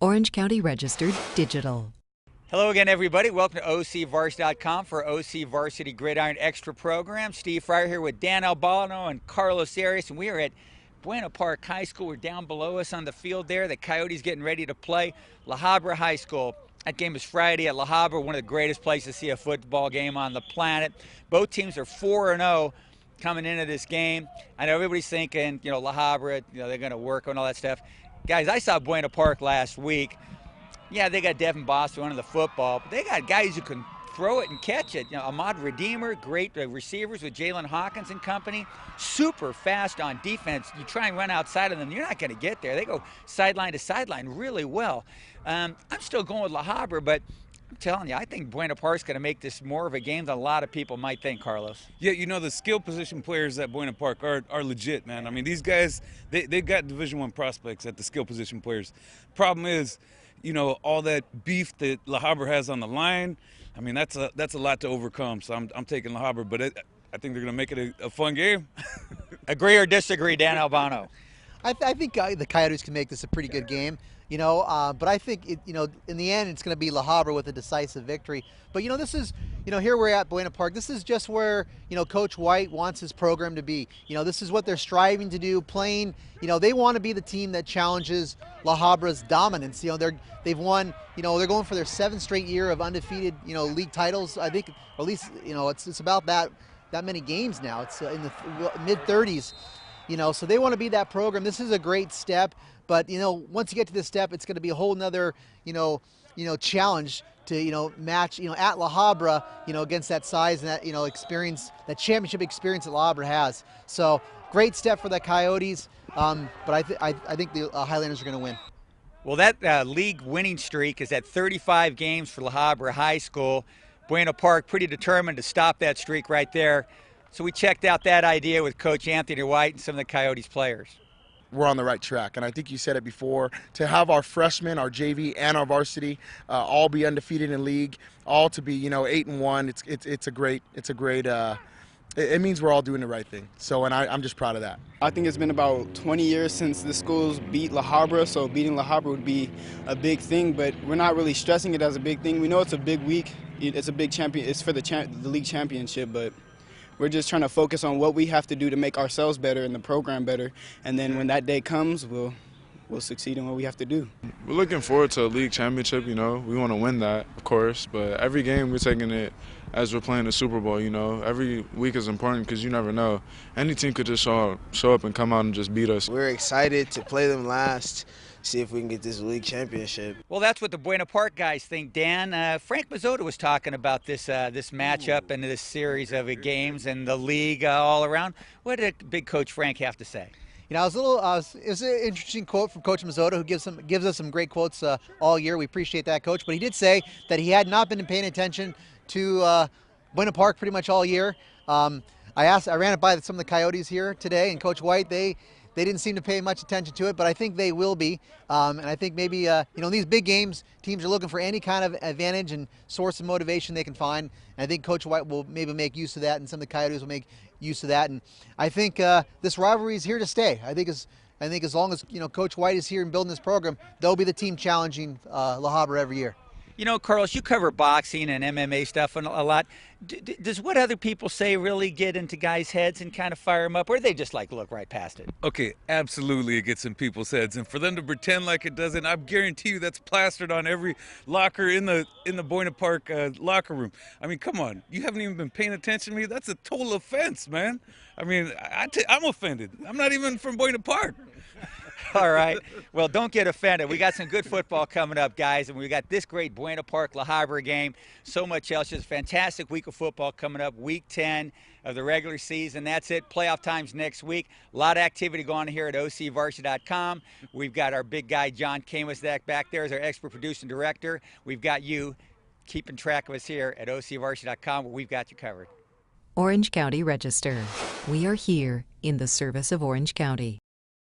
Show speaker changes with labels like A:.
A: Orange County Registered Digital.
B: Hello again, everybody. Welcome to OCVarsity.com for OCVarsity Gridiron Extra Program. Steve Fryer here with Dan Albano and Carlos Arias, and we are at Buena Park High School. We're down below us on the field there. The Coyotes getting ready to play La Habra High School. That game is Friday at La Habra, one of the greatest places to see a football game on the planet. Both teams are 4-0 coming into this game. I know everybody's thinking, La Habra, they're going to work on all that stuff. Guys, I saw Buena Park last week. Yeah, they got Devin Boss running the football, but they got guys who can throw it and catch it. Ahmad Redeemer, great receivers with Jalen Hawkins and company. Super fast on defense. You try and run outside of them, you're not going to get there. They go sideline to sideline really well. I'm still going with La Habra, but I'm telling you, I think Buena Park's going to make this more of a game than a lot of people might think, Carlos.
C: Yeah, the skill position players at Buena Park are legit, man. I mean, these guys, they've got Division I prospects at the skill position players. Problem is, all that beef that La Habra has on the line, I mean, that's a lot to overcome. So I'm taking La Habra, but I think they're going to make it a fun game.
B: Agree or disagree, Dan Albano?
D: I think the Coyotes can make this a pretty good game, but I think, in the end, it's going to be La Habra with a decisive victory. But, this is, here we're at Buena Park. This is just where, Coach White wants his program to be. This is what they're striving to do, playing, they want to be the team that challenges La Habra's dominance. They've won, they're going for their 7th straight year of undefeated, league titles. I think, or at least, it's about that many games now. It's in the mid-30s. So they want to be that program. This is a great step, but once you get to this step, it's going to be a whole nother challenge to match at La Habra against that size and that experience, that championship experience that La Habra has. So great step for the Coyotes, but I think the Highlanders are going to win.
B: Well, that league winning streak is at 35 games for La Habra High School. Buena Park pretty determined to stop that streak right there. So we checked out that idea with Coach Anthony White and some of the Coyotes players.
E: We're on the right track, and I think you said it before, to have our freshmen, our JV, and our varsity all be undefeated in league, all to be 8-1. It means we're all doing the right thing. So, and I'm just proud of that.
F: I think it's been about 20 years since the schools beat La Habra, so beating La Habra would be a big thing, but we're not really stressing it as a big thing. We know it's a big week. It's a big champion. It's for the league championship, but we're just trying to focus on what we have to do to make ourselves better and the program better. And then when that day comes, we'll succeed in what we have to do.
G: We're looking forward to a league championship, we want to win that, of course. But every game we're taking it as we're playing the Super Bowl, Every week is important because you never know. Any team could just show up and come out and just beat us.
H: We're excited to play them last, see if we can get this league championship.
B: Well, that's what the Buena Park guys think, Dan. Frank Mazzota was talking about this matchup and this series of games and the league all around. What did big coach Frank have to say?
D: It was an interesting quote from Coach Mazzota, who gives us some great quotes all year. We appreciate that, Coach. But he did say that he had not been paying attention to Buena Park pretty much all year. I ran it by some of the Coyotes here today, and Coach White, they didn't seem to pay much attention to it, but I think they will be. And I think maybe, in these big games, teams are looking for any kind of advantage and source of motivation they can find. And I think Coach White will maybe make use of that, and some of the Coyotes will make use of that. And I think this rivalry is here to stay. I think as long as Coach White is here and building this program, they'll be the team challenging La Habra every year.
B: Carlos, you cover boxing and MMA stuff a lot. Does what other people say really get into guys' heads and kind of fire them up, or they just look right past it?
C: Okay, absolutely it gets in people's heads, and for them to pretend like it doesn't, I guarantee you that's plastered on every locker in the Buena Park locker room. I mean, come on, you haven't even been paying attention to me? That's a total offense, man. I mean, I'm offended. I'm not even from Buena Park.
B: All right. Well, don't get offended. We got some good football coming up, guys, and we got this great Buena Park La Habra game. So much else. Just a fantastic week of football coming up. Week 10 of the regular season. That's it. Playoff times next week. A lot of activity going on here at OCVarsity.com. We've got our big guy Jonathan Khamis back there as our expert producer and director. We've got you keeping track of us here at OCVarsity.com, where we've got you covered.
A: Orange County Register. We are here in the service of Orange County.